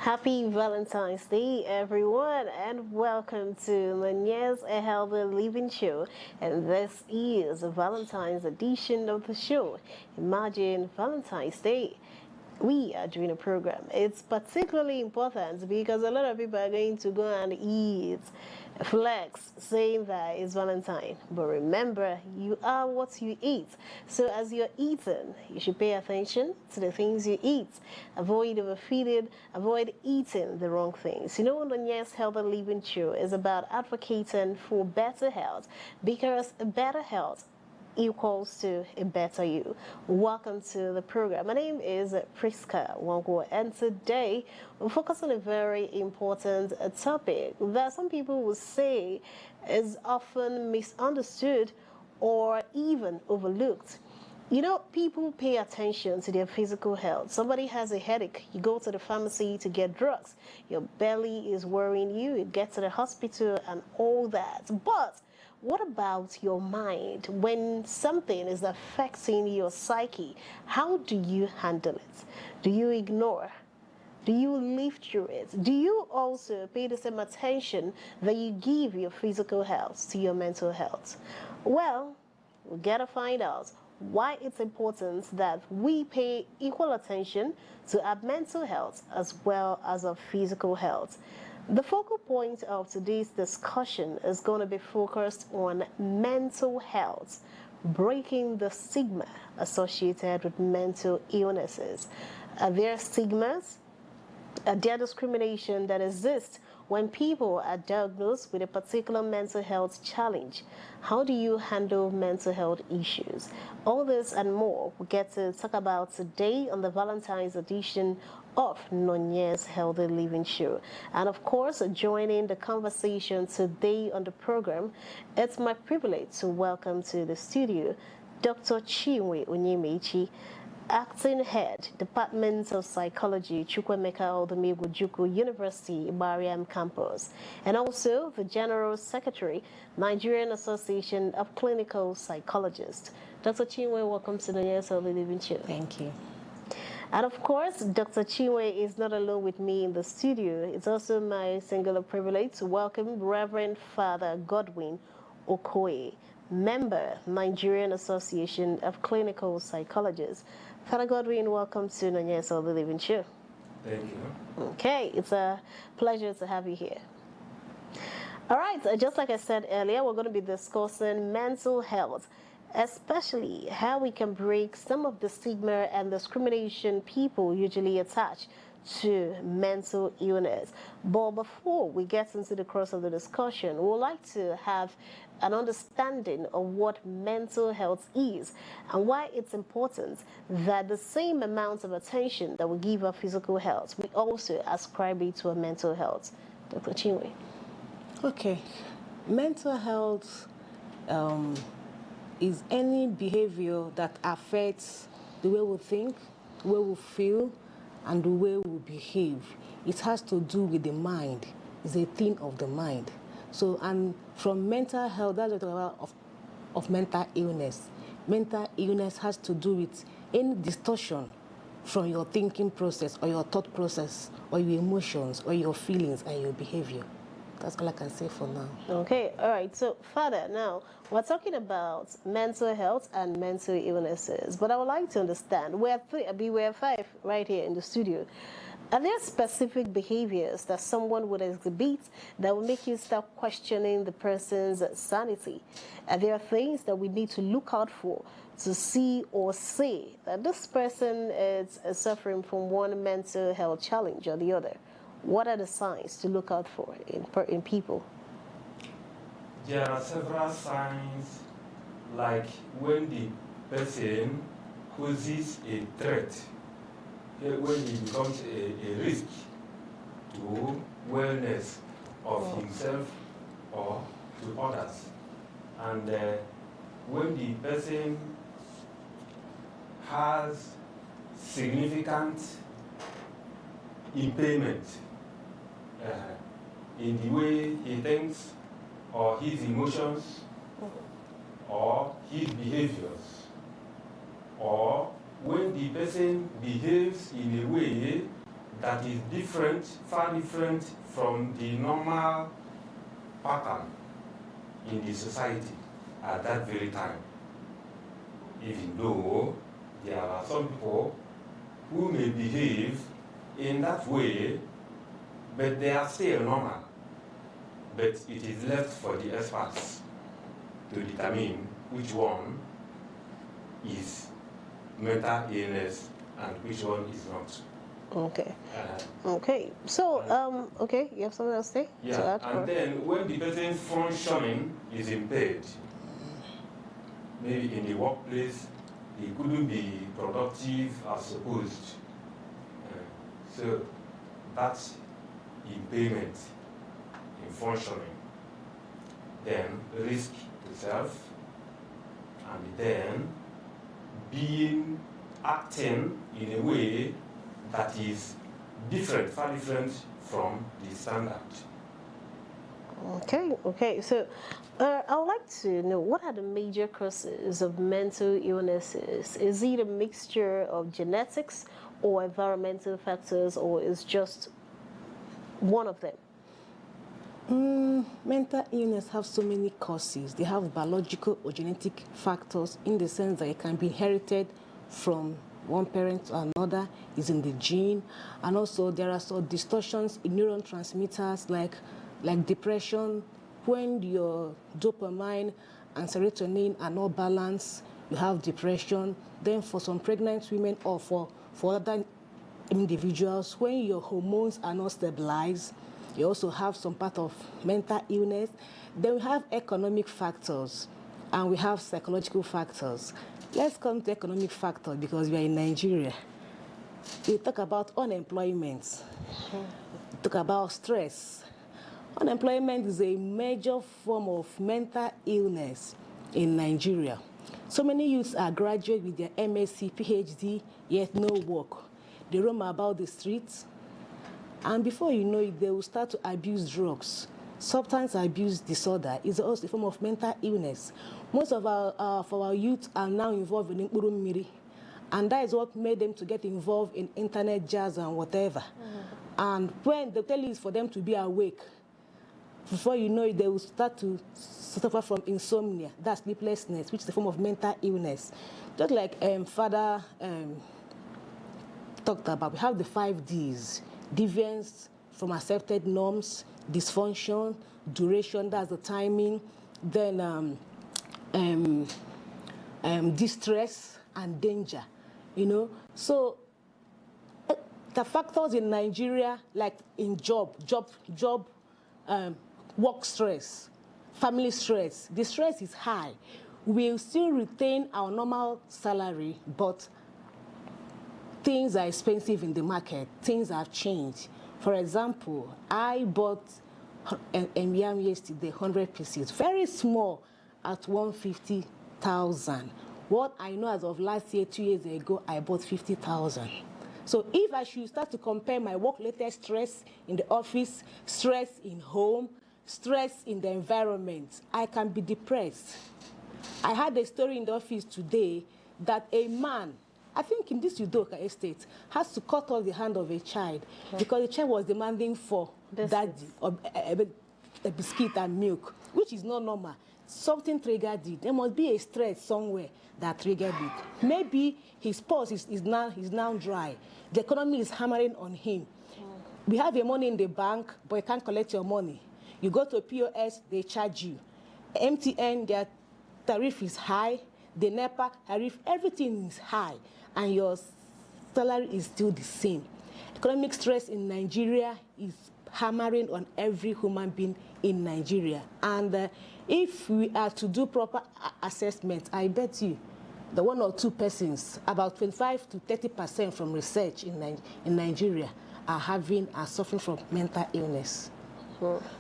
Happy Valentine's Day, everyone, and welcome to Nunez A Healthy Living Show. And this is a Valentine's edition of the show. Imagine Valentine's Day. We are doing a program. It's particularly important because a lot of people are going to go and eat, flex, saying that it's Valentine. But remember, you are what you eat. So as you're eating, you should pay attention to the things you eat. Avoid overfeeding, avoid eating the wrong things. You know, the Yes Healthy Living Show is about advocating for better health because better health equals to a better you. Welcome to the program. My name is Priska Wangwo, and today we'll focus on a very important topic that some people will say is often misunderstood or even overlooked. You know, people pay attention to their physical health. Somebody has a headache, you go to the pharmacy to get drugs. Your belly is worrying you, you get to the hospital and all that. But what about your mind? When something is affecting your psyche, how do you handle it? Do you ignore? Do you live through it? Do you also pay the same attention that you give your physical health to your mental health? Well, we gotta find out why it's important that we pay equal attention to our mental health as well as our physical health. The focal point of today's discussion is going to be focused on mental health, breaking the stigma associated with mental illnesses. Are there stigmas? Are there discrimination that exists when people are diagnosed with a particular mental health challenge? How do you handle mental health issues? All this and more we get to talk about today on the Valentine's edition of Nonye's Healthy Living Show. And of course, joining the conversation today on the program, it's my privilege to welcome to the studio Dr. Chinwe Onyemechi, Acting Head, Department of Psychology, Chukwemeka Odumegwu University, Mariam Campus, and also the General Secretary, Nigerian Association of Clinical Psychologists. Dr. Chinwe, welcome to the Yes of the Living Show. Thank you. And of course, Dr. Chinwe is not alone with me in the studio. It's also my singular privilege to welcome Reverend Father Godwin Okoye, member, Nigerian Association of Clinical Psychologists. Father Godwin, welcome to Nanyes of the Living Show. Thank you. Okay, it's a pleasure to have you here. All right, just like I said earlier, we're going to be discussing mental health, especially how we can break some of the stigma and discrimination people usually attach to mental illness. But before we get into the crux of the discussion, we would like to have an understanding of what mental health is and why it's important that the same amount of attention that we give our physical health, we also ascribe it to our mental health. Dr. Chinwe. Okay. Mental health is any behavior that affects the way we think, the way we feel, and the way we behave. It has to do with the mind. It's a thing of the mind. So, and from mental health, that's what we talk about of mental illness. Mental illness has to do with any distortion from your thinking process or your thought process or your emotions or your feelings and your behavior. That's all I can say for now. Okay, all right. So, Father, now we're talking about mental health and mental illnesses, but I would like to understand. We're five right here in the studio. Are there specific behaviors that someone would exhibit that will make you start questioning the person's sanity? Are there things that we need to look out for to see or say that this person is suffering from one mental health challenge or the other? What are the signs to look out for in people? There are several signs, like when the person poses a threat, when he becomes a risk to wellness of himself or to others. And when the person has significant impairment in the way he thinks or his emotions or his behaviors, or when the person behaves in a way that is different, far different from the normal pattern in the society at that very time. Even though there are some people who may behave in that way, but they are still normal. But it is left for the experts to determine which one is mental illness and which one is not. Okay. Okay. So, okay, you have something else to say? Yeah, To add, and then when the person's functioning is impaired, maybe in the workplace, he couldn't be productive as supposed. So that's impairment in functioning. Then risk to self, and then acting in a way that is different, far different from the standard. Okay, okay. So, I would like to know, what are the major causes of mental illnesses? Is it a mixture of genetics or environmental factors, or is just one of them? Mental illness have so many causes. They have biological or genetic factors in the sense that it can be inherited from one parent to another, is in the gene, and also there are some distortions in neurotransmitters like depression. When your dopamine and serotonin are not balanced, you have depression. Then for some pregnant women or for other individuals, when your hormones are not stabilized, you also have some part of mental illness. Then we have economic factors and we have psychological factors. Let's come to economic factor because we are in Nigeria. We talk about unemployment. We talk about stress. Unemployment is a major form of mental illness in Nigeria. So many youths are graduates with their MSc, PhD, yet no work. They roam about the streets, and before you know it, they will start to abuse drugs. Substance abuse disorder is also a form of mental illness. Most of our youth are now involved in Mkpuru Mmiri, and that is what made them to get involved in internet jazz and whatever. And when they tell you it's for them to be awake, before you know it, they will start to suffer from insomnia, that's sleeplessness, which is a form of mental illness. Just like Father talked about, we have the 5Ds: deviance from accepted norms, dysfunction, duration, that's the timing, then distress and danger, you know. So the factors in Nigeria, like in work stress, family stress, the stress is high. We'll still retain our normal salary, but things are expensive in the market. Things have changed. For example, I bought yam yesterday, 100 pieces, very small, at 150,000. What I know as of last year, 2 years ago, I bought 50,000. So if I should start to compare my work-related stress in the office, stress in home, stress in the environment, I can be depressed. I had a story in the office today that a man, I think in this Udoka estate, has to cut off the hand of a child because the child was demanding for daddy, or a biscuit and milk, which is not normal. Something triggered it. There must be a stress somewhere that triggered it. Maybe his pulse is now dry. The economy is hammering on him. We have your money in the bank, but you can't collect your money. You go to POS, they charge you. MTN, their tariff is high. The NEPA tariff, everything is high, and your salary is still the same. Economic stress in Nigeria is hammering on every human being in Nigeria. And if we are to do proper assessment, I bet you the one or two persons, about 25 to 30% from research in Nigeria are suffering from mental illness.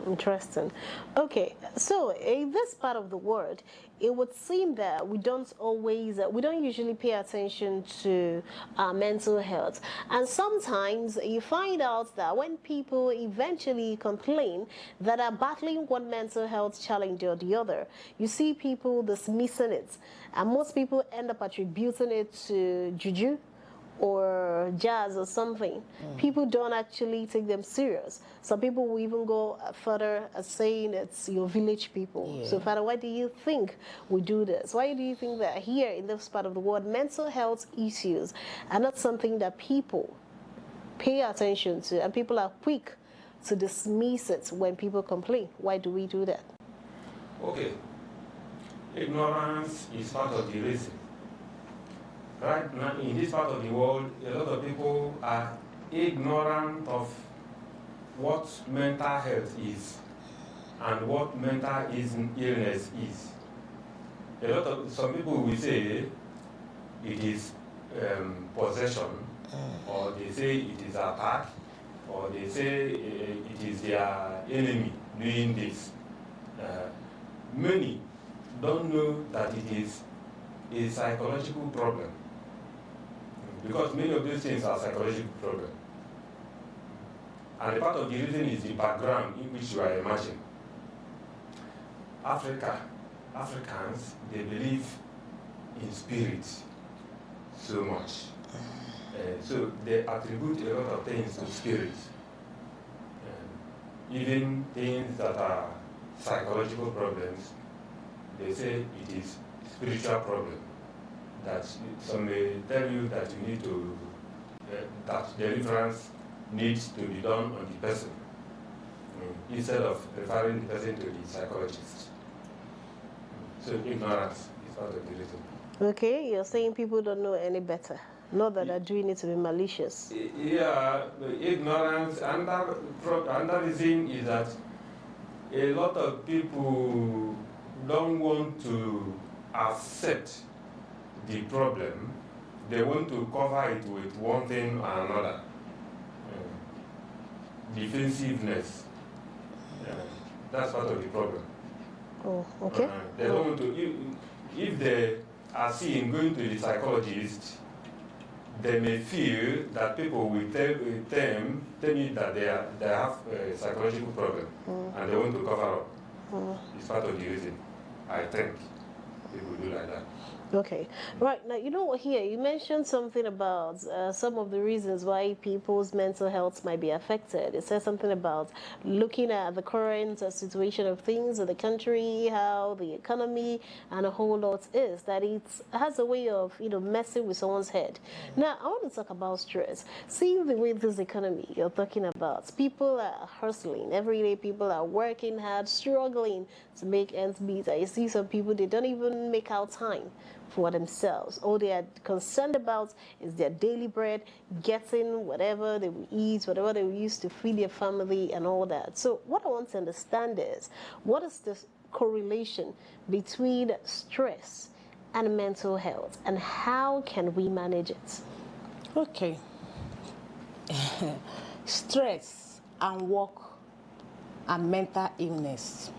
Interesting. Okay, so in this part of the world, it would seem that we don't usually pay attention to mental health. And sometimes you find out that when people eventually complain that are battling one mental health challenge or the other, you see people dismissing it. And most people end up attributing it to juju or jazz or something, people don't actually take them serious. Some people will even go further as saying it's your village people. Yeah. So, Father, why do you think we do this? Why do you think that here in this part of the world, mental health issues are not something that people pay attention to, and people are quick to dismiss it when people complain? Why do we do that? Okay. Ignorance is part of the reason. Right now, in this part of the world, a lot of people are ignorant of what mental health is and what mental illness is. Some people will say it is possession, or they say it is attack, or they say it is their enemy doing this. Many don't know that it is a psychological problem, because many of those things are psychological problems. And a part of the reason is the background in which you are emerging. Africans, they believe in spirit so much. So they attribute a lot of things to spirit. Even things that are psychological problems, they say it is spiritual problem. That some may tell you that you need to, that deliverance needs to be done on the person, instead of referring the person to the psychologist. So ignorance is part of the reason. Okay, you're saying people don't know any better. Not that they're doing it to be malicious. Yeah, ignorance. Another reason is that a lot of people don't want to accept the problem. They want to cover it with one thing or another. Defensiveness. That's part of the problem. Oh, okay. They don't want to, if they are seen going to the psychologist, they may feel that people will tell me that they have a psychological problem, and they want to cover up. It's part of the reason, I think, people do like that. Okay, right. Now, you know what, here you mentioned something about some of the reasons why people's mental health might be affected. It says something about looking at the current situation of things in the country, how the economy and a whole lot is, that it has a way of, messing with someone's head. Now, I want to talk about stress. Seeing the way this economy you're talking about, people are hustling. Every day people are working hard, struggling to make ends meet. I see some people, they don't even make out time for themselves. All they are concerned about is their daily bread, getting whatever they will eat, whatever they will use to feed their family and all that. So what I want to understand is, what is the correlation between stress and mental health, and how can we manage it? Okay. Stress and work and mental illness.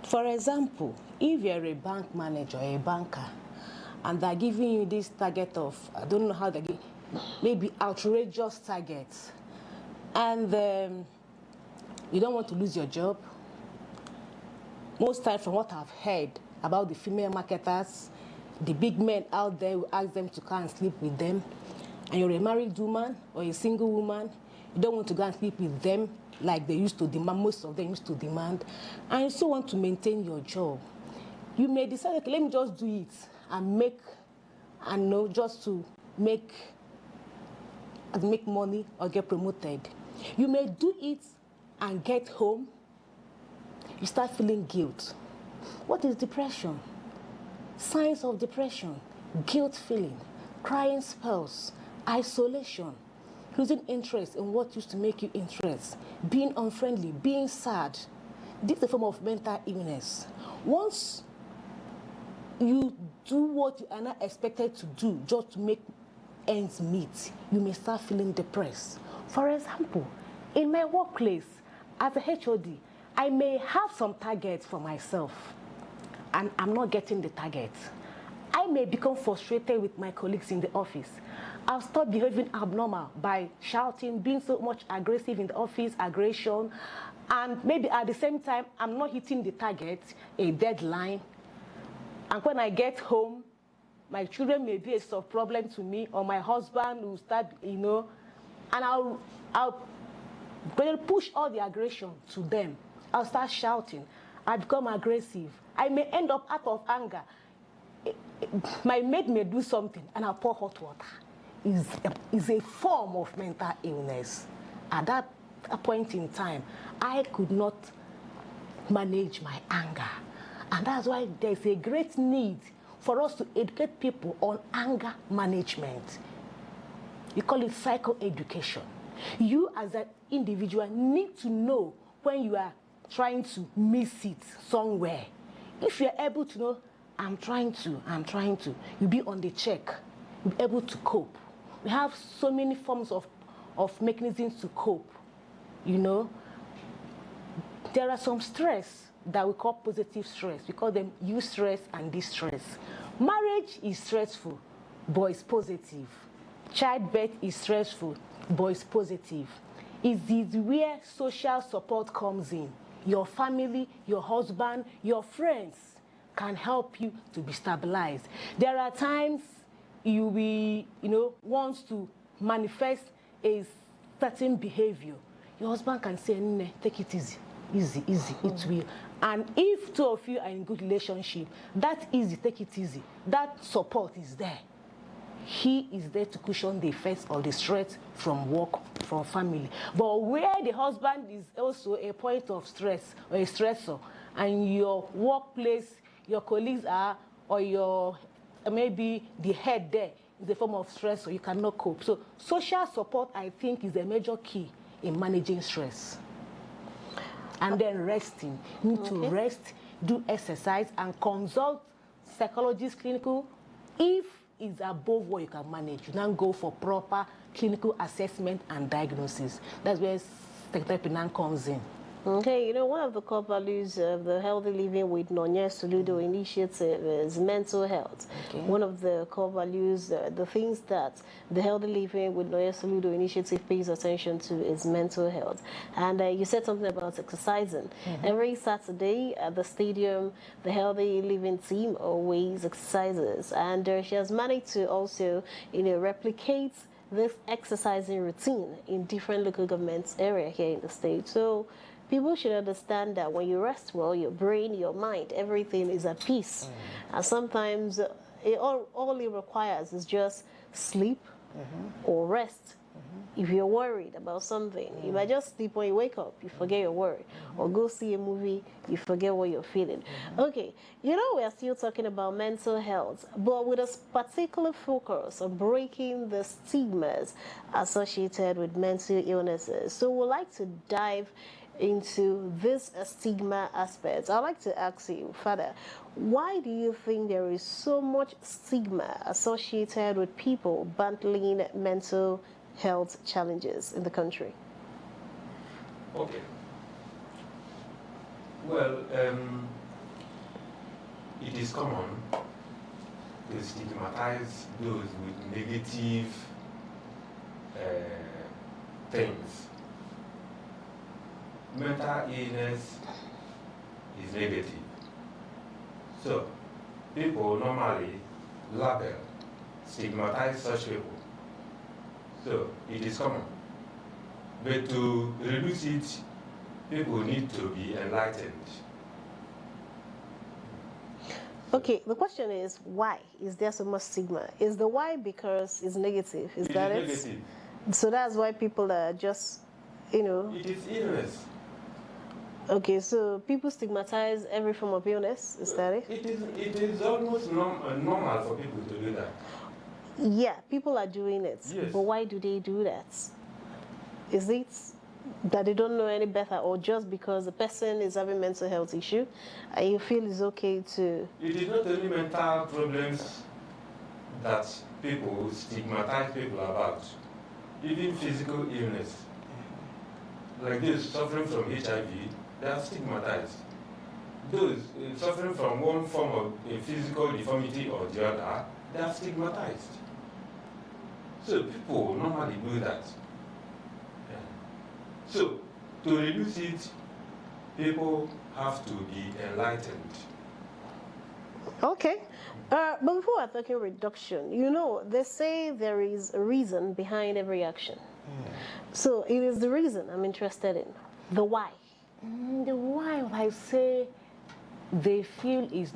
For example, if you're a bank manager, a banker, and they're giving you this target of, I don't know how they give, maybe outrageous targets, and you don't want to lose your job. Most times, from what I've heard about the female marketers, the big men out there will ask them to come and sleep with them, and you're a married woman or a single woman, you don't want to go and sleep with them like they used to demand, most of them used to demand, and you still want to maintain your job. You may decide, okay, let me just do it and just to make money or get promoted. You may do it and get home, you start feeling guilt. What is depression? Signs of depression: guilt feeling, crying spells, isolation, losing interest in what used to make you interest, being unfriendly, being sad. This is a form of mental illness. Once you do what you are not expected to do just to make ends meet, you may start feeling depressed. For example, in my workplace, as a HOD, I may have some targets for myself, and I'm not getting the target. I may become frustrated with my colleagues in the office. I'll start behaving abnormal by shouting, being so much aggressive in the office, aggression, and maybe at the same time, I'm not hitting the target, a deadline. And when I get home, my children may be a soft problem to me, or my husband will start, and I'll push all the aggression to them. I'll start shouting. I become aggressive. I may end up out of anger. My mate may do something and I'll pour hot water. Is a form of mental illness. At that point in time, I could not manage my anger. And that's why there's a great need for us to educate people on anger management. We call it psychoeducation. You as an individual need to know when you are trying to miss it somewhere. If you're able to know, I'm trying to, you'll be on the check. You'll be able to cope. We have so many forms of mechanisms to cope. There are some stress that we call positive stress. We call them eustress and distress. Marriage is stressful, but it's positive. Childbirth is stressful, but it's positive. It is where social support comes in. Your family, your husband, your friends can help you to be stabilized. There are times you will, want to manifest a certain behavior. Your husband can say, "Nne, take it easy, it will." And if two of you are in good relationship, that easy, take it easy, that support is there. He is there to cushion the effects of the stress from work, from family. But where the husband is also a point of stress or a stressor, and your workplace, your colleagues are, or your maybe the head there is a form of stress, so you cannot cope. So social support, I think, is a major key in managing stress. And then resting. You need to rest, do exercise, and consult psychologists, clinical. If it's above what you can manage, you now go for proper clinical assessment and diagnosis. That's where psychotherapy now comes in. Okay, one of the core values of the Healthy Living with Nonye Soludo initiative is mental health. Okay. One of the core values, the things that the Healthy Living with Nonye Soludo initiative pays attention to is mental health. And you said something about exercising. Every Saturday at the stadium, the Healthy Living team always exercises. And she has managed to also, replicate this exercising routine in different local governments area here in the state. So people should understand that when you rest well, your brain, your mind, everything is at peace. And sometimes all it requires is just sleep or rest. If you're worried about something, you might just sleep when you wake up, you forget your worry. Or go see a movie, you forget what you're feeling. Okay, we are still talking about mental health, but with a particular focus on breaking the stigmas associated with mental illnesses. So we'd like to dive into this stigma aspect. I'd like to ask you, Father, why do you think there is so much stigma associated with people battling mental health challenges in the country? Okay. Well, it is common to stigmatize those with negative things. Mental illness is negative. So, people normally label, stigmatize such people. So, it is common. But to reduce it, people need to be enlightened. Okay, the question is, why is there so much stigma? Is the why because it's negative? Is that it? Negative. So that's why people are just, It is illness. Okay, so people stigmatize every form of illness, is that it? It is almost normal for people to do that. Yeah, people are doing it. Yes. But why do they do that? Is it that they don't know any better, or just because the person is having mental health issue and you feel it's okay to... It is not only mental problems that people stigmatize people about, even physical illness. Like those suffering from HIV, they are stigmatized. Those suffering from one form of a physical deformity or the other, they are stigmatized. So people normally do that. Yeah. So to reduce it, people have to be enlightened. Okay. But before we're talking reduction, you know, they say there is a reason behind every action. So it is the reason I'm interested in. The why. The why I say they feel is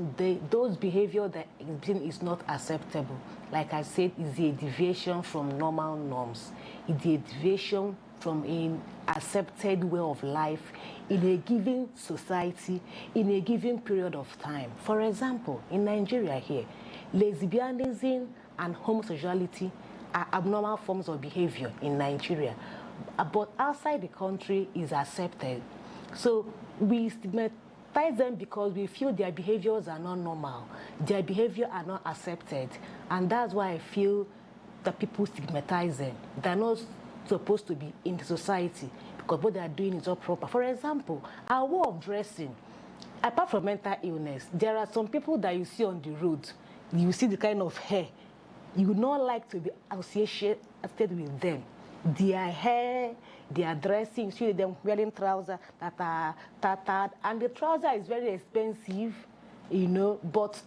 those behavior that is not acceptable. Like I said, is a deviation from normal norms. It's a deviation from an accepted way of life in a given society, in a given period of time. For example, in Nigeria here, lesbianism and homosexuality are abnormal forms of behavior in Nigeria. But outside the country is accepted. So we stigmatize them because we feel their behaviors are not normal, their behavior are not accepted, and that's why I feel that people stigmatize them. They're not supposed to be in the society because what they are doing is not proper. For example, our way of dressing, apart from mental illness, there are some people that you see on the road, you see the kind of hair, you would not like to be associated with them. Their hair, their dressing, you see them wearing trousers that are tattered, and the trouser is very expensive, you know, but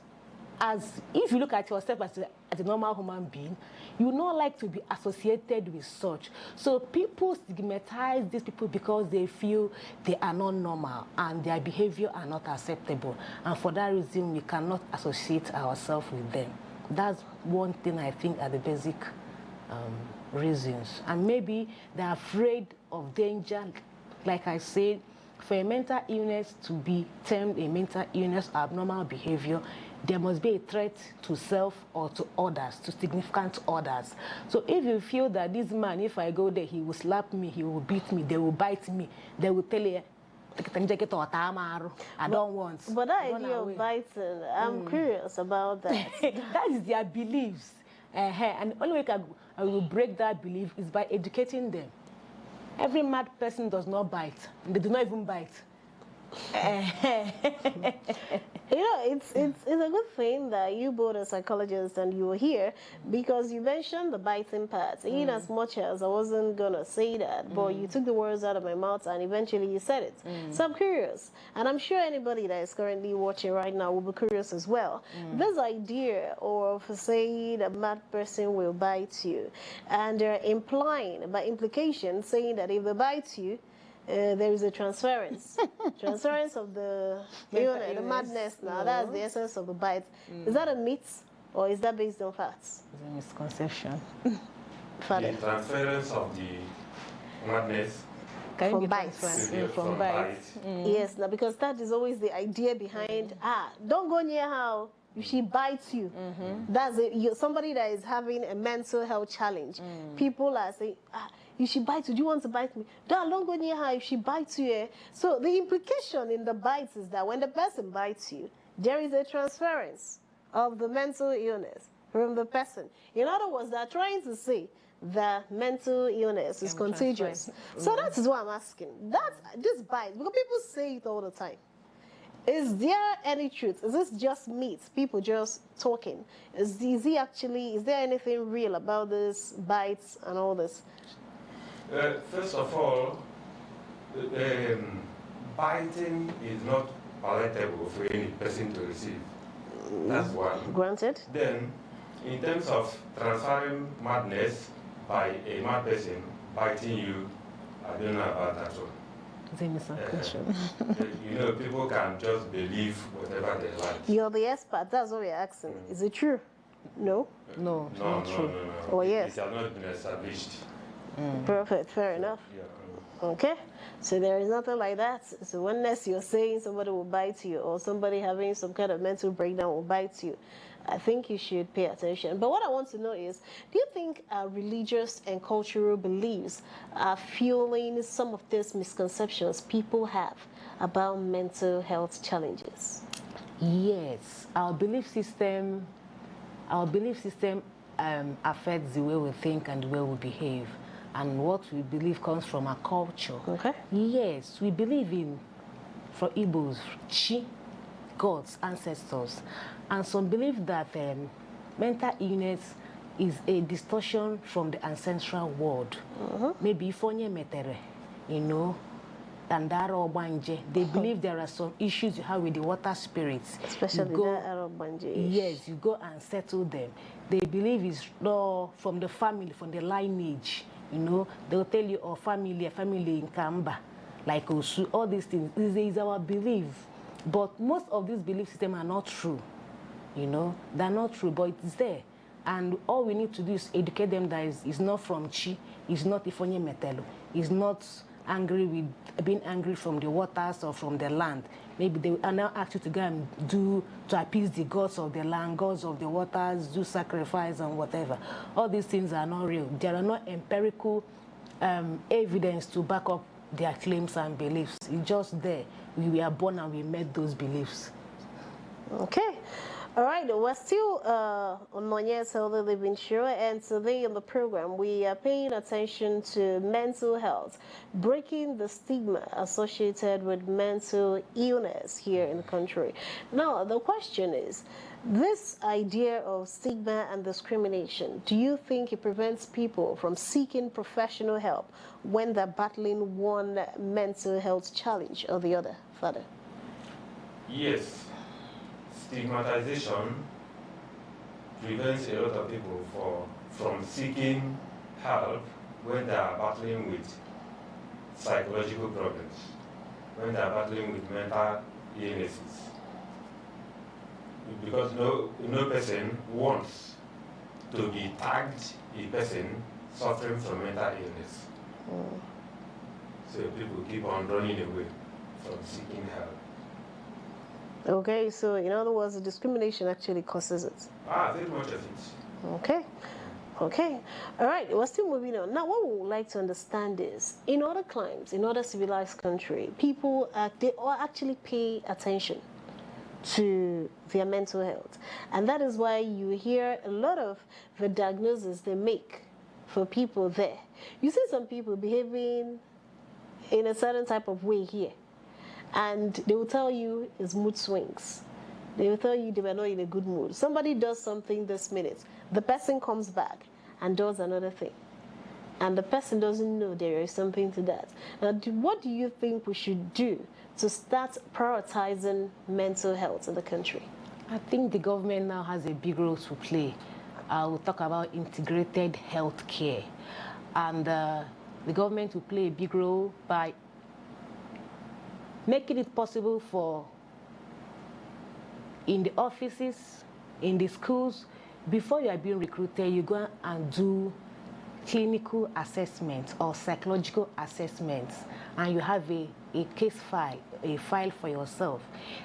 as if you look at yourself as a normal human being, you would not like to be associated with such. So people stigmatize these people because they feel they are not normal and their behavior are not acceptable. And for that reason, we cannot associate ourselves with them. That's one thing I think are the basic reasons. And maybe they're afraid of danger. Like I said, for a mental illness to be termed a mental illness or abnormal behavior, there must be a threat to self or to others, to significant others. So if you feel that this man, if I go there, he will slap me, he will beat me, they will bite me, they will tell you, I don't want. But that idea of biting, I'm curious about that. That is their beliefs. And the only way I will break that belief is by educating them. Every mad person does not bite. They do not even bite. You know, it's a good thing that you both are psychologists and you were here because you mentioned the biting part. In as much as I wasn't gonna say that, but you took the words out of my mouth and eventually you said it. So I'm curious, and I'm sure anybody that is currently watching right now will be curious as well. This idea of saying a mad person will bite you, and they're implying, by implication, saying that if they bite you, there is a transference. Transference of the the madness now. That's the essence of the bite. Is that a myth or is that based on facts? It's a misconception. Father. The transference of the madness Can From you be bites. transferred? from bites. bite. Yes, now because that is always the idea behind don't go near her if she bites you. That's it. Somebody that is having a mental health challenge. People are saying, if she bites you, do you want to bite me? Don't go near her if she bites you. Eh? So the implication in the bites is that when the person bites you, there is a transference of the mental illness from the person. In other words, they're trying to say that mental illness is contagious. So that is what I'm asking. That's this bite, because people say it all the time. Is there any truth? Is this just myths? People just talking? Is there anything real about this bites and all this? First of all, biting is not palatable for any person to receive. That's one. Granted. Then, in terms of transferring madness by a mad person biting you, I don't know about that one. It's a misconception. You know, people can just believe whatever they like. You're the expert. That's what we're asking. Is it true? No? No, it's not true. Oh, yes. It has not been established. Perfect. Fair enough. Yeah. Okay, so there is nothing like that. So unless you're saying somebody will bite you or somebody having some kind of mental breakdown will bite you, I think you should pay attention. But what I want to know is, do you think religious and cultural beliefs are fueling some of these misconceptions people have about mental health challenges? Yes, our belief system affects the way we think and the way we behave. And what we believe comes from our culture. Okay. Yes, we believe in, for Igbos, chi, gods, ancestors. And some believe that mental illness is a distortion from the ancestral world. Maybe ifonye metere, you know, than that Obanje. They believe there are some issues you have with the water spirits. Especially that Arab Banji. Yes, you go and settle them. They believe it's not from the family, from the lineage. You know, they'll tell you, oh, family, a family in Kamba, like Osu, all these things. This is our belief. But most of these belief systems are not true. You know, they're not true, but it's there. And all we need to do is educate them that it's not from Chi, it's not Ifonye Metelo, it's not angry with being angry from the waters or from the land. Maybe they will now ask you to go and to appease the gods of the land, gods of the waters, do sacrifice and whatever. All these things are not real. There are no empirical evidence to back up their claims and beliefs. It's just there. We were born and we made those beliefs. Okay. All right, we're still on Monye's Healthy Living Show, and today in the program we are paying attention to mental health, breaking the stigma associated with mental illness here in the country. Now, the question is, this idea of stigma and discrimination, do you think it prevents people from seeking professional help when they're battling one mental health challenge or the other, Father? Yes. Stigmatization prevents a lot of people from seeking help when they are battling with psychological problems, when they are battling with mental illnesses. Because no person wants to be tagged a person suffering from mental illness. So people keep on running away from seeking help. Okay, so in other words, the discrimination actually causes it. Very much of it. Okay. Okay. All right, we're still moving on. Now, what we would like to understand is, in other climes, in other civilized country, people, they all actually pay attention to their mental health. And that is why you hear a lot of the diagnoses they make for people there. You see some people behaving in a certain type of way here, and they will tell you it's mood swings. They will tell you they were not in a good mood. Somebody does something this minute, the person comes back and does another thing, and the person doesn't know there is something to that. Now, what do you think we should do to start prioritizing mental health in the country? I think the government now has a big role to play. We'll talk about integrated health care. And the government will play a big role by making it possible for, in the offices, in the schools, before you are being recruited, you go and do clinical assessments or psychological assessments, and you have a case file, a file for yourself.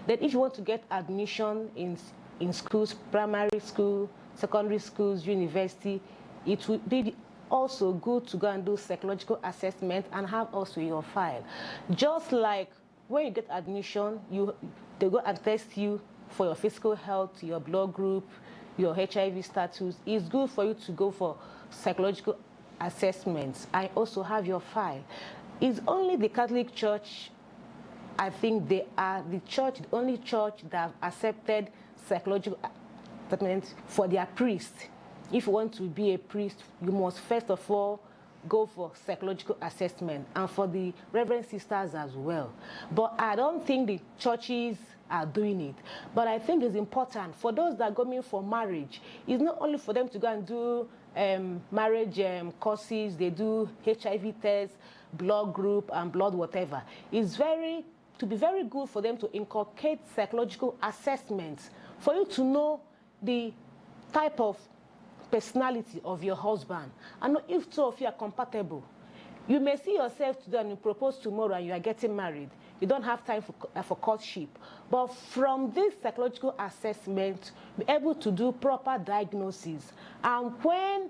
Then if you want to get admission in schools, primary school, secondary schools, university, it would be also good to go and do psychological assessment and have also your file. Just like when you get admission, they go and test you for your physical health, your blood group, your HIV status. It's good for you to go for psychological assessments. I also have your file. It's only the Catholic Church, I think they are the only church that have accepted psychological assessment for their priests. If you want to be a priest, you must first of all go for psychological assessment, and for the Reverend Sisters as well. But I don't think the churches are doing it. But I think it's important for those that are going for marriage. It's not only for them to go and do marriage courses, they do HIV tests, blood group, and blood whatever. It's to be very good for them to inculcate psychological assessments for you to know the type of personality of your husband, and if two of you are compatible. You may see yourself today and you propose tomorrow and you are getting married. You don't have time for courtship. But from this psychological assessment, be able to do proper diagnosis. And when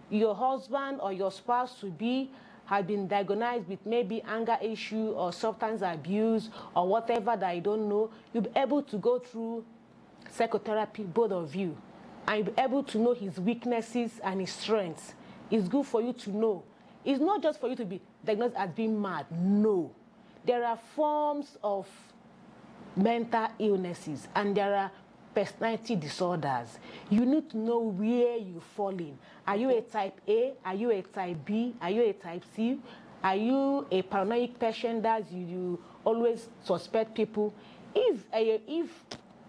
your husband or your spouse to be has been diagnosed with maybe anger issue or substance abuse or whatever that you don't know, you'll be able to go through psychotherapy, both of you, and you'll be able to know his weaknesses and his strengths. It's good for you to know. It's not just for you to be diagnosed as being mad. No. There are forms of mental illnesses and there are personality disorders. You need to know where you fall in. Are you a type A? Are you a type B? Are you a type C? Are you a paranoid patient that you always suspect people? If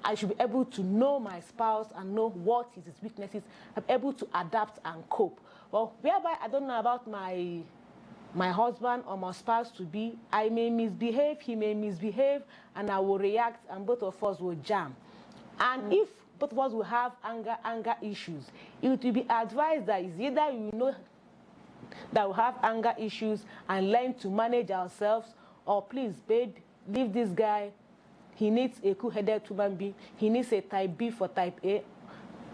I should be able to know my spouse and know what is his weaknesses, I'm able to adapt and cope. Well, whereby I don't know about my husband or my spouse to be, I may misbehave, he may misbehave, and I will react, and both of us will jam. And if both of us will have anger issues, it will be advised that it's either you know that we have anger issues and learn to manage ourselves, or please, babe, leave this guy. He needs a cool-headed human being. He needs a type B for type A.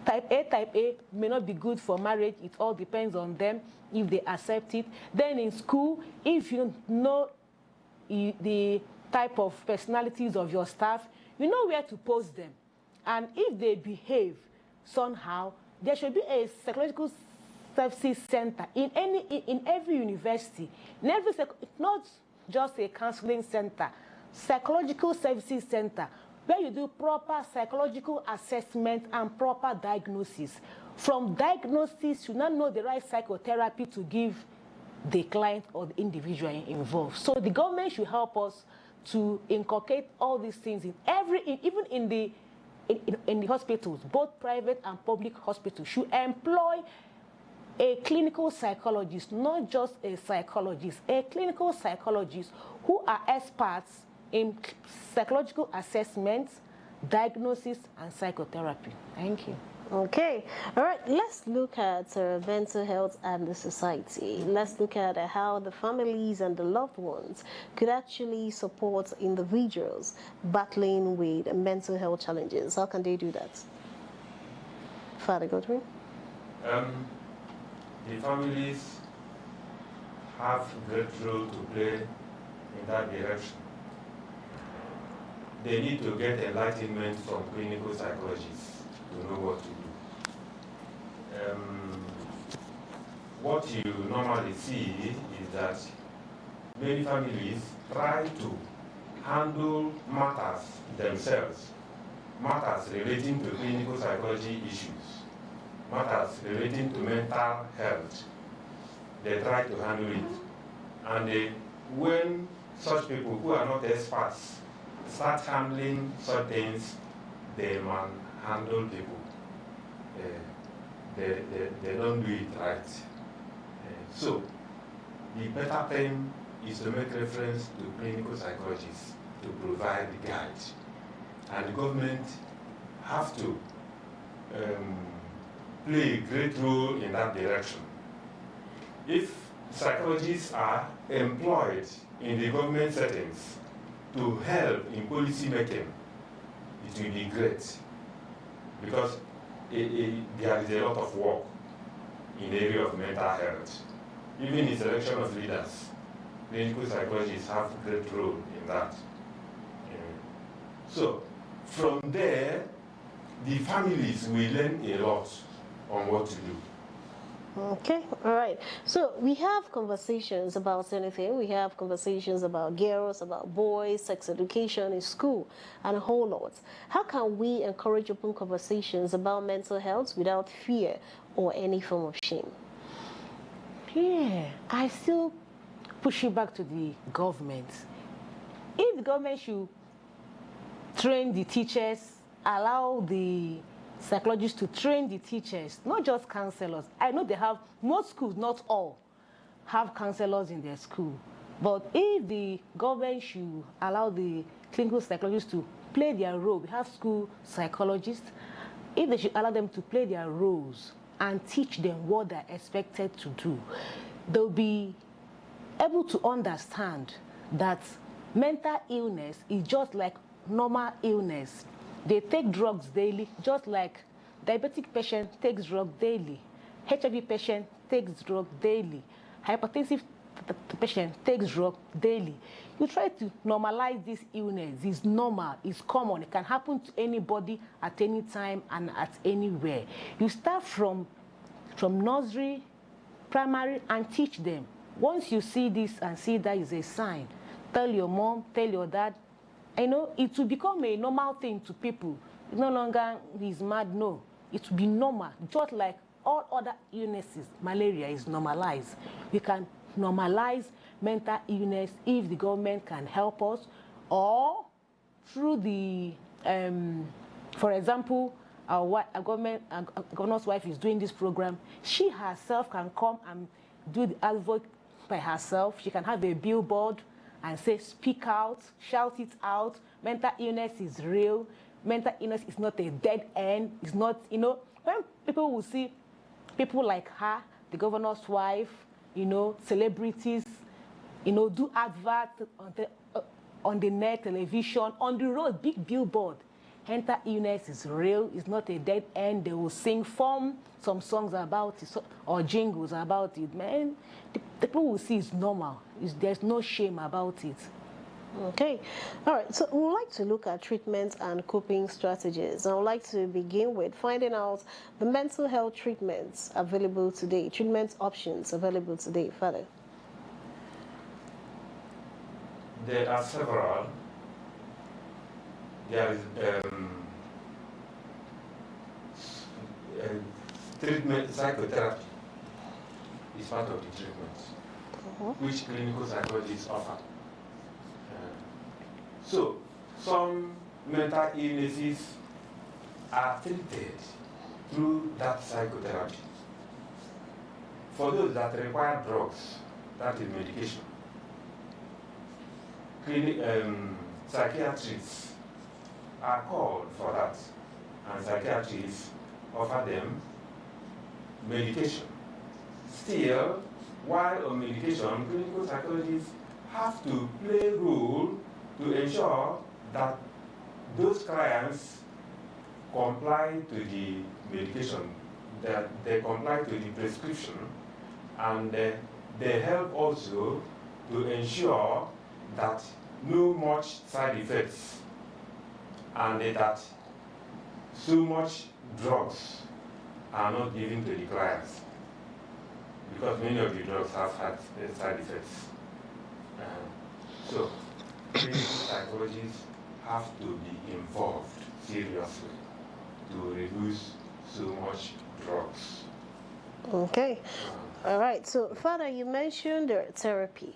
Type A may not be good for marriage. It all depends on them if they accept it. Then in school, if you know the type of personalities of your staff, you know where to post them. And if they behave somehow, there should be a psychological services center in every university, in every not just a counseling center, psychological services center, where you do proper psychological assessment and proper diagnosis. From diagnosis, you now know the right psychotherapy to give the client or the individual involved. So the government should help us to inculcate all these things even in the hospitals, both private and public hospitals should employ a clinical psychologist, not just a psychologist, a clinical psychologist who are experts in psychological assessments, diagnosis, and psychotherapy. Thank you. Okay, all right, let's look at mental health and the society. Let's look at how the families and the loved ones could actually support individuals battling with mental health challenges. How can they do that? Father Godwin? The families have a great role to play in that direction. They need to get enlightenment from clinical psychologists to know what to do. What you normally see is that many families try to handle matters themselves, matters relating to clinical psychology issues, matters relating to mental health. They try to handle it. And when such people who are not experts start handling such things, they manhandle people. They don't do it right. So the better thing is to make reference to clinical psychologists to provide the guide. And the government have to play a great role in that direction. If psychologists are employed in the government settings to help in policy making, it will be great, because there is a lot of work in the area of mental health. Even in selection of leaders, clinical psychologists have a great role in that. So from there, the families will learn a lot on what to do. Okay, all right. So we have conversations about anything. We have conversations about girls, about boys, sex education in school, and a whole lot. How can we encourage open conversations about mental health without fear or any form of shame? Yeah, I still push it back to the government. If the government should train the teachers, allow the psychologists to train the teachers, not just counselors. I know they have, most schools, not all, have counselors in their school. But if the government should allow the clinical psychologists to play their role, we have school psychologists, if they should allow them to play their roles and teach them what they're expected to do, they'll be able to understand that mental illness is just like normal illness. They take drugs daily, just like diabetic patient takes drug daily, HIV patient takes drug daily, hypertensive patient takes drug daily. You try to normalize this illness. It's normal, it's common, it can happen to anybody at any time and at anywhere. You start from nursery, primary, and teach them. Once you see this and see that is a sign, tell your mom, tell your dad. I know it will become a normal thing to people. It's no longer he's mad, no. It will be normal, just like all other illnesses. Malaria is normalized. We can normalize mental illness if the government can help us, or through the, for example, our governor's wife is doing this program. She herself can come and do the advocate by herself. She can have a billboard and say, speak out, shout it out. Mental illness is real. Mental illness is not a dead end. It's not, you know, when people will see people like her, the governor's wife, you know, celebrities, you know, do adverts on the net, television, on the road, big billboard. Mental illness is real. It's not a dead end. They will sing some songs about it, or jingles about it. Man, the people will see it's normal. There's no shame about it. Okay, all right. So we would like to look at treatment and coping strategies. I would like to begin with finding out the mental health treatments available today, treatment options available today, Father. There are several. There is treatment, psychotherapy is part of the treatment, which clinical psychologists offer. So, some mental illnesses are treated through that psychotherapy. For those that require drugs, that is medication, psychiatrists are called for that, and psychiatrists offer them medication. Still, while on medication, clinical psychologists have to play a role to ensure that those clients comply to the medication, that they comply to the prescription, and they help also to ensure that no much side effects and that so much drugs are not given to the clients, because many of the drugs have had side effects. So clinical psychologists have to be involved seriously to reduce so much drugs. Okay. All right. So, Father, you mentioned therapy.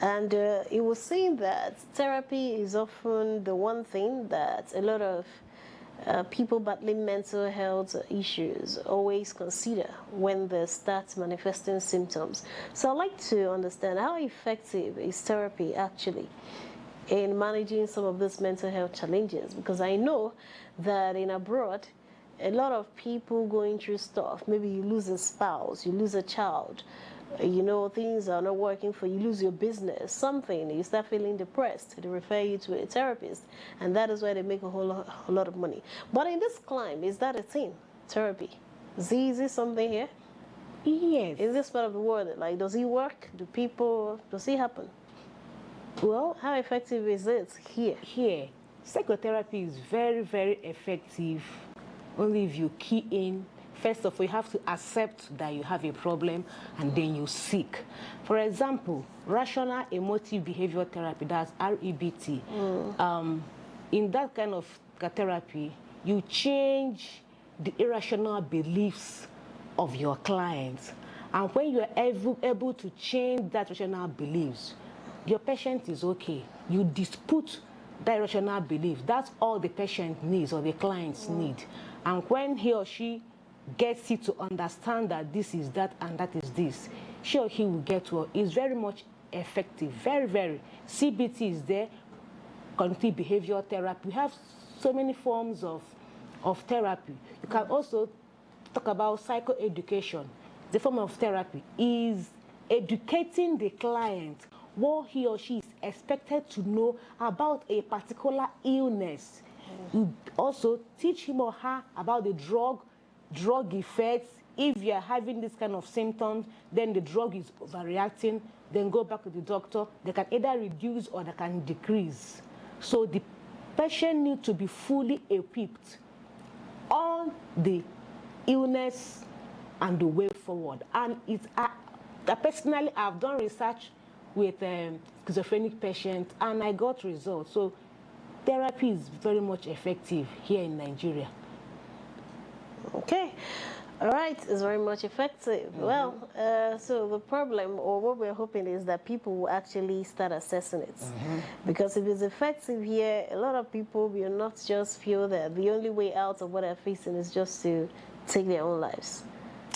And it was saying that therapy is often the one thing that a lot of people battling mental health issues always consider when they start manifesting symptoms. So I'd like to understand, how effective is therapy actually in managing some of these mental health challenges? Because I know that in abroad, a lot of people going through stuff, maybe you lose a spouse, you lose a child, you know, things are not working for you, lose your business, something, you start feeling depressed, they refer you to a therapist, and that is where they make a whole lot of money. But in this climb, is that a thing, therapy? Is it something here? Yes. In this part of the world, like, does it work? Does it happen? Well, how effective is it here? Here, psychotherapy is very, very effective only if you key in. First of all, you have to accept that you have a problem, and then you seek. For example, rational emotive behavioral therapy, that's REBT. In that kind of therapy, you change the irrational beliefs of your clients. And when you are able to change that rational beliefs, your patient is okay. You dispute that irrational belief. That's all the patient needs, or the clients need. And when he or she gets it to understand that this is that and that is this, she or he will get well. It's very much effective, very, very. CBT is there, cognitive behavioral therapy. We have so many forms of therapy. You can also talk about psychoeducation. The form of therapy is educating the client what he or she is expected to know about a particular illness. You also teach him or her about the drug effects. If you are having this kind of symptoms, then the drug is overreacting, then go back to the doctor. They can either reduce or they can decrease. So the patient needs to be fully equipped on the illness and the way forward. And it's personally, I've done research with schizophrenic patients, and I got results. So therapy is very much effective here in Nigeria. Okay. All right, it's very much effective. Well, so the problem, or what we're hoping, is that people will actually start assessing it. Because if it's effective here, a lot of people will not just feel that the only way out of what they're facing is just to take their own lives.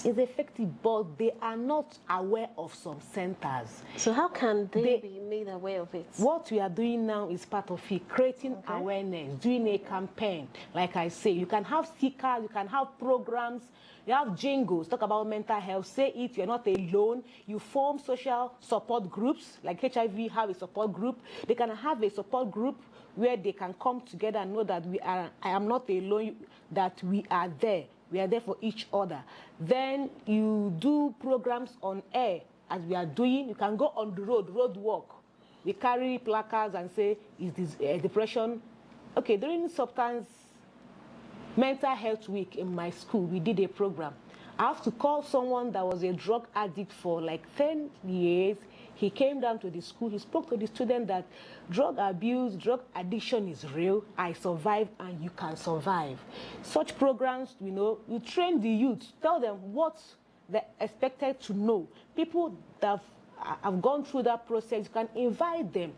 It's effective, but they are not aware of some centers. So how can they be made aware of it? What we are doing now is part of it, creating awareness, doing a campaign. Like I say, you can have stickers, you can have programs, you have jingles, talk about mental health, say it, you're not alone. You form social support groups, like HIV have a support group. They can have a support group where they can come together and know that I am not alone, that we are there. We are there for each other. Then you do programs on air, as we are doing. You can go on the road walk. We carry placards and say, is this depression? Okay, during substance mental health week in my school, we did a program. I have to call someone that was a drug addict for like 10 years. He came down to the school. He spoke to the student that drug abuse, drug addiction is real. I survived and you can survive. Such programs, you train the youth, tell them what they're expected to know. People that have gone through that process, you can invite them,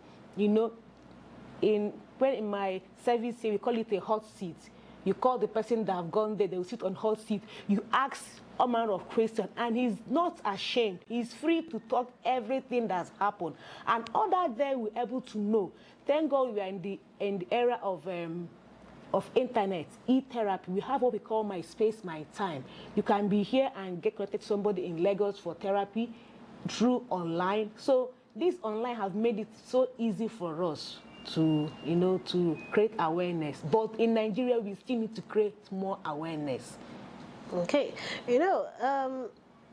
in my service here, we call it a hot seat. You call the person that have gone there, they will sit on hot seat. You ask all manner of questions, and he's not ashamed. He's free to talk everything that's happened. And all that there we're able to know. Thank God we are in the era of internet, e-therapy. We have what we call My Space, My Time. You can be here and get connected to somebody in Lagos for therapy through online. So this online has made it so easy for us to create awareness. But in Nigeria, we still need to create more awareness. Okay,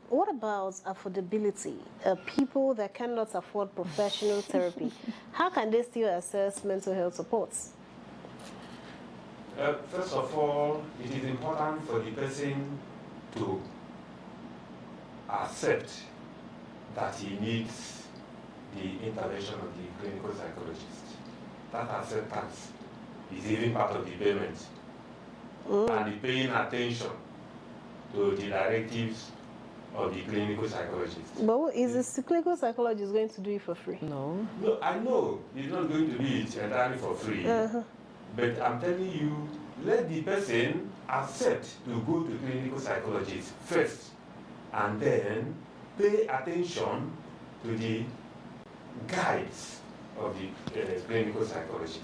what about affordability? People that cannot afford professional therapy, how can they still access mental health supports? First of all, it is important for the person to accept that he needs the intervention of the clinical psychologist. That acceptance is even part of the payment. And the paying attention to the directives of the clinical psychologist. But is the clinical psychologist going to do it for free? No. No, I know he's not going to do it entirely for free. But I'm telling you, let the person accept to go to clinical psychologist first, and then pay attention to the guides of the clinical psychologist.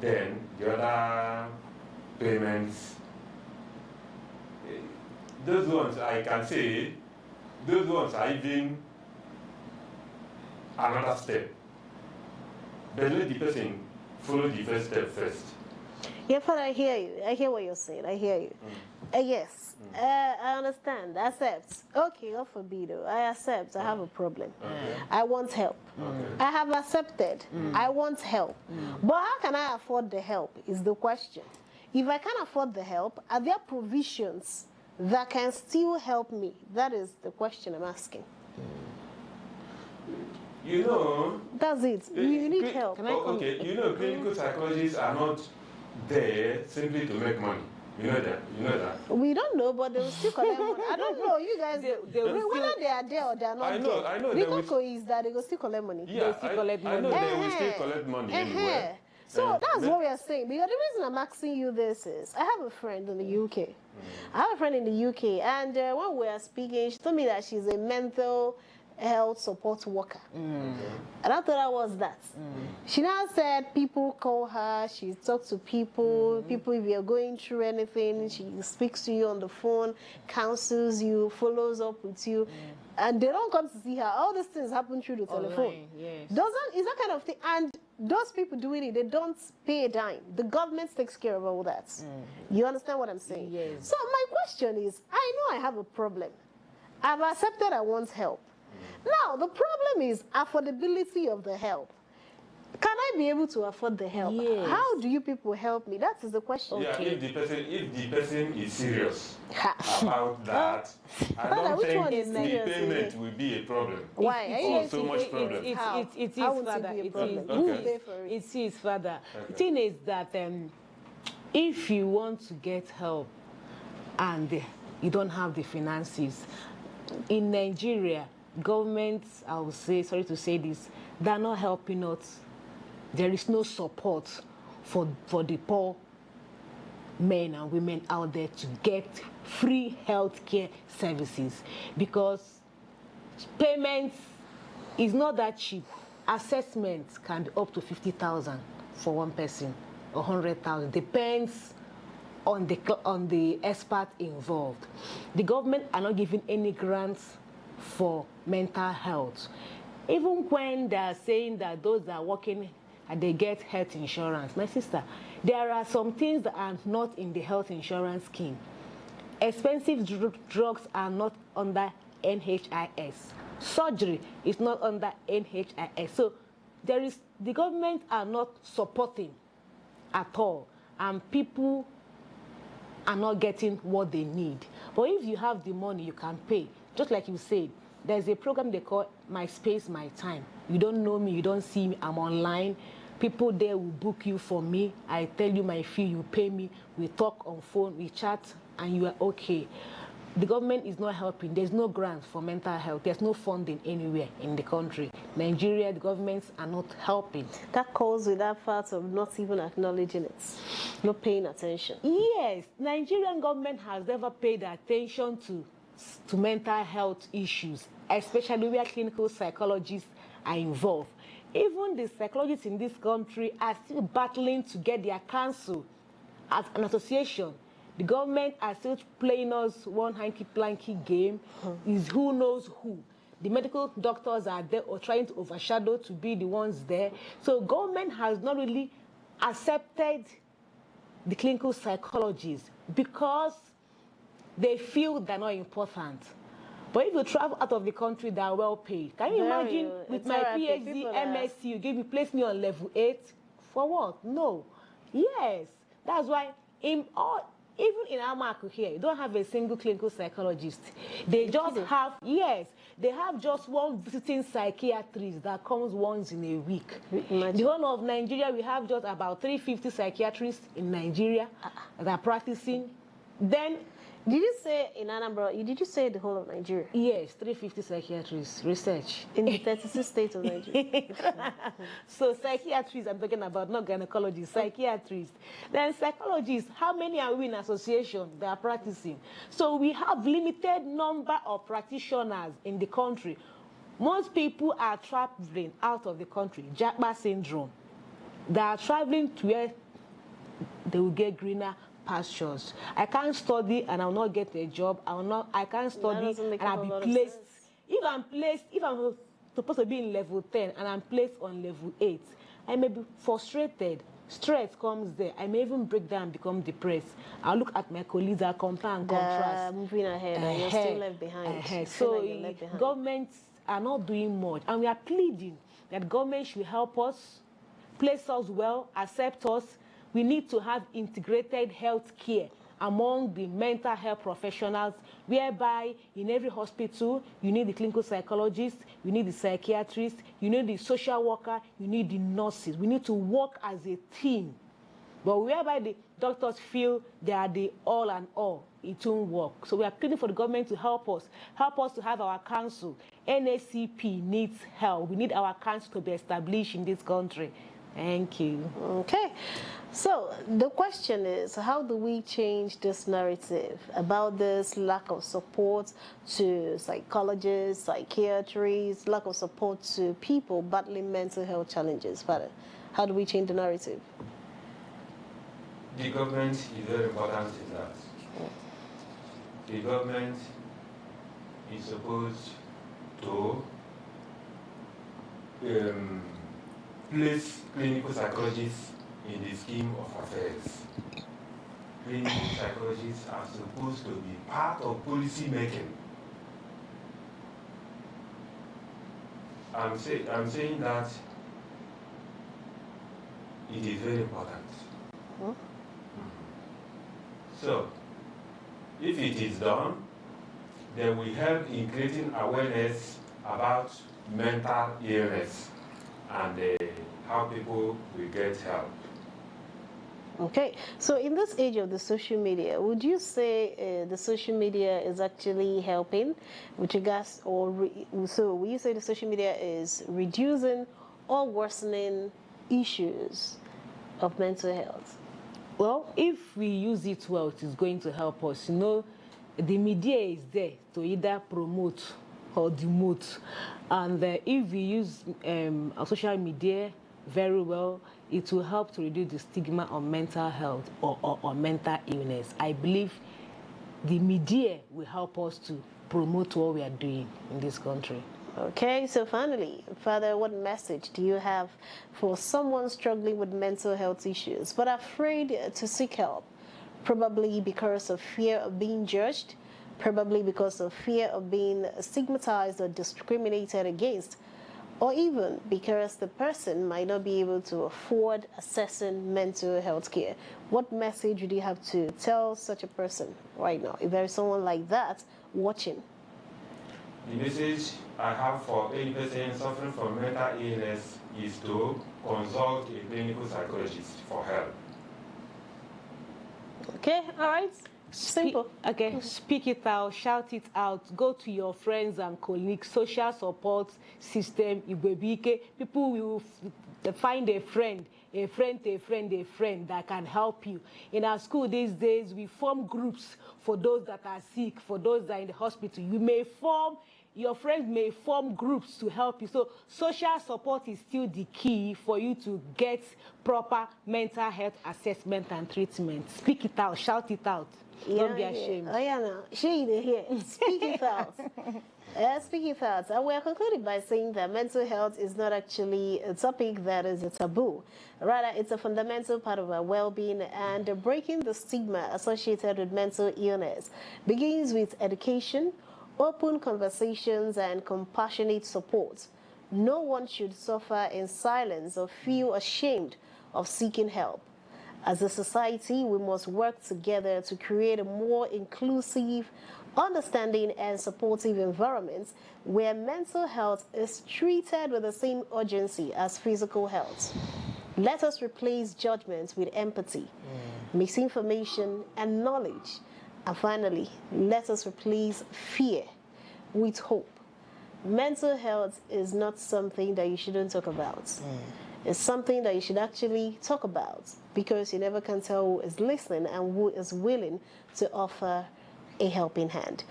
Then the other payments, those ones I can say, those ones are even another step. But let the person follow the first step first. Yeah, Father, I hear you. I hear what you're saying. I hear you. Yes, I understand. Accept. Okay, God forbid. I accept. I have a problem. I want help. I have accepted. I want help. But how can I afford the help is the question. If I can't afford the help, are there provisions that can still help me? That is the question I'm asking. That's it. You need help. Okay, clinical psychologists are not there simply to make money. You know that? We don't know, but they will still collect money. I don't know, you guys, whether they are there or they are not there. I know. The cocoa is that they will still collect money. Yeah, I know they will still collect money anyway. So that's what we are saying. Because the reason I'm asking you this is, I have a friend in the UK. I have a friend in the UK, and when we were speaking, she told me that she's a mental health support worker. And I thought that was that. She now said people call her, she talks to people, people if you're going through anything, she speaks to you on the phone, counsels you, follows up with you, and they don't come to see her. All these things happen through the telephone. Yes. Is that kind of thing? And those people doing it, they don't pay a dime. The government takes care of all that. You understand what I'm saying? Yes. So my question is, I know I have a problem. I've accepted I want help. Now, the problem is affordability of the help. Can I be able to afford the help? Yes. How do you people help me? That is the question. Yeah, Okay. if the person is serious about that, I don't which think one the is serious, payment will be a problem. Why? Are you Or guys so much problem. How? It is, How would it Father. be a It problem? is. Who will Okay. pay for it? It is, Father. Okay. The thing is that if you want to get help and you don't have the finances. In Nigeria, governments, I will say, sorry to say this, they're not helping us. There is no support for the poor men and women out there to get free healthcare services, because payments is not that cheap. Assessments can be up to 50,000 for one person, 100,000, depends on the expert involved. The government are not giving any grants for mental health. Even when they are saying that those that are working and they get health insurance, my sister, there are some things that are not in the health insurance scheme. Expensive drugs are not under NHIS. Surgery is not under NHIS. So the government are not supporting at all, and people are not getting what they need. But if you have the money, you can pay. Just like you said, there's a program they call My Space, My Time. You don't know me, you don't see me, I'm online. People there will book you for me. I tell you my fee, you pay me. We talk on phone, we chat, and you are okay. The government is not helping. There's no grants for mental health. There's no funding anywhere in the country. Nigeria, the governments are not helping. That calls with that part of not even acknowledging it, not paying attention. Yes, Nigerian government has never paid attention to mental health issues, especially where clinical psychologists are involved. Even the psychologists in this country are still battling to get their council as an association. The government are still playing us one hanky-planky game. Is who knows who. The medical doctors are there or trying to overshadow to be the ones there. So government has not really accepted the clinical psychologists because they feel they're not important. But if you travel out of the country, they are well paid. Can you imagine with my PhD, MSc, you place me on level 8? For what? No. Yes. That's why even in Amaku here, you don't have a single clinical psychologist. They just have, yes, they have just one visiting psychiatrist that comes once in a week. Imagine. The whole of Nigeria, we have just about 350 psychiatrists in Nigeria that are practicing. Then, did you say in Anambra? Did you say the whole of Nigeria? yes, 350 psychiatrists, research. In the 36 states of Nigeria. So psychiatrists, I'm talking about, not gynecologists, psychiatrists. Then psychologists, how many are we in association that are practicing? So we have limited number of practitioners in the country. Most people are traveling out of the country, Japa syndrome. They are traveling to where they will get greener pastures. I can't study and I will not get a job. I can't study and I'll be placed. If I'm supposed to be in level 10 and I'm placed on level 8, I may be frustrated. Stress comes there. I may even break down and become depressed. I'll look at my colleagues, I'll compare and contrast. Moving ahead, and you're still left behind. So governments are not doing much, and we are pleading that government should help us, place us well, accept us. We need to have integrated health care among the mental health professionals, whereby in every hospital, you need the clinical psychologist, you need the psychiatrist, you need the social worker, you need the nurses. We need to work as a team. But whereby the doctors feel they are the all and all, it won't work. So we are pleading for the government to help us to have our council. NACP needs help. We need our council to be established in this country. Thank you. Okay. So the question is, how do we change this narrative about this lack of support to psychologists, psychiatrists, lack of support to people battling mental health challenges? Father, how do we change the narrative? The government is very important in that. The government is supposed to place clinical psychologists in the scheme of affairs. Clinical psychologists are supposed to be part of policy making. I'm saying that it is very important. Huh? So, if it is done, then we help in creating awareness about mental illness and how people will get help. Okay, so in this age of the social media, would you say the social media is actually helping with regards, so will you say the social media is reducing or worsening issues of mental health? Well, if we use it well, it is going to help us. You know, the media is there to either promote or demote. And if we use our social media very well, it will help to reduce the stigma on mental health or mental illness. I believe the media will help us to promote what we are doing in this country. Okay, so finally, Father, what message do you have for someone struggling with mental health issues but afraid to seek help? Probably because of fear of being judged, probably because of fear of being stigmatized or discriminated against, or even because the person might not be able to afford assessing mental health care. What message would you have to tell such a person right now, if there is someone like that watching? The message I have for any person suffering from mental illness is to consult a clinical psychologist for help. Okay, all right. Simple. Speak it out, shout it out, go to your friends and colleagues, social support system, people will find a friend that can help you. In our school these days, we form groups for those that are sick, for those that are in the hospital. Your friends may form groups to help you. So social support is still the key for you to get proper mental health assessment and treatment. Speak it out, shout it out. Don't be ashamed. Oh, yeah, no. She here. Speaking thoughts. Speaking thoughts. We are concluding by saying that mental health is not actually a topic that is a taboo. Rather, it's a fundamental part of our well-being, and breaking the stigma associated with mental illness begins with education, open conversations, and compassionate support. No one should suffer in silence or feel ashamed of seeking help. As a society, we must work together to create a more inclusive, understanding, and supportive environment where mental health is treated with the same urgency as physical health. Let us replace judgment with empathy, misinformation, and knowledge. And finally, let us replace fear with hope. Mental health is not something that you shouldn't talk about. It's something that you should actually talk about, because you never can tell who is listening and who is willing to offer a helping hand.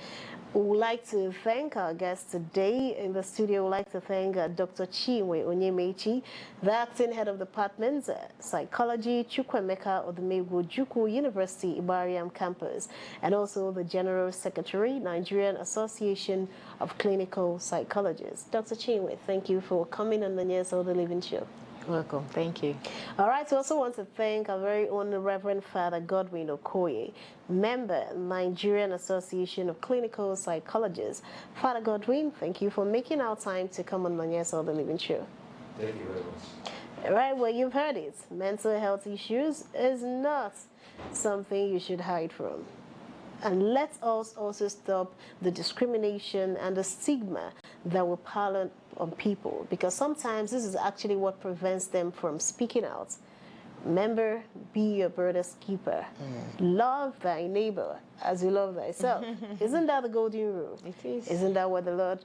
We would like to thank our guests today in the studio. We'd like to thank Dr. Chinwe Onyemechi, the acting head of the department, psychology, Chukwemeka Odumegwu Juku University Ibariam campus, and also the General Secretary, Nigerian Association of Clinical Psychologists. Dr. Chinwe, thank you for coming on the Yes of the Living Show. Welcome, thank you. All right, we also want to thank our very own Reverend Father Godwin Okoye, member, Nigerian Association of Clinical Psychologists. Father Godwin, thank you for making our time to come on Yes of the Living Show. Thank you very much. All right, well, you've heard it. Mental health issues is not something you should hide from. And let us also stop the discrimination and the stigma that will pile on people, because sometimes this is actually what prevents them from speaking out. Remember, be your brother's keeper. Love thy neighbor as you love thyself. Isn't that the golden rule? It is. Isn't that what the Lord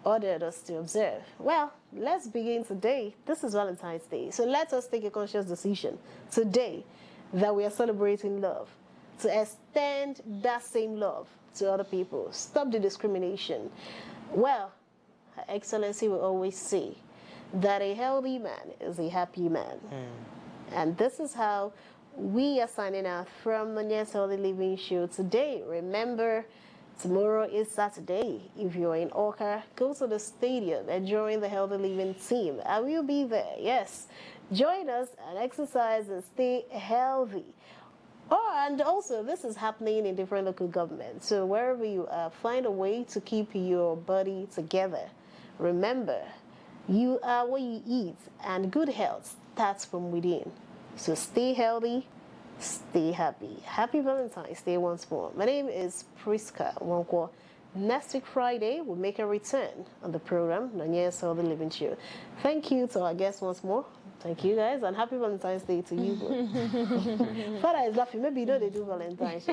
ordered us to observe? Well, let's begin today. This is Valentine's Day. So let us take a conscious decision today that we are celebrating love, to extend that same love to other people. Stop the discrimination. Well, Her Excellency will always say that a healthy man is a happy man. And this is how we are signing out from the Yes Healthy Living Show today. Remember, tomorrow is Saturday. If you're in Orca, go to the stadium and join the Healthy Living team. I will be there, yes. Join us and exercise and stay healthy. And also, this is happening in different local governments. So wherever you are, find a way to keep your body together. Remember, you are what you eat, and good health starts from within. So stay healthy, stay happy. Happy Valentine's Day once more. My name is Priska Wankwo. Next week Friday, we'll make a return on the program, Nanyes Healthy Living Show. Thank you to our guests once more. Thank you guys, and happy Valentine's Day to you both. Father is laughing. Maybe you know they do Valentine's.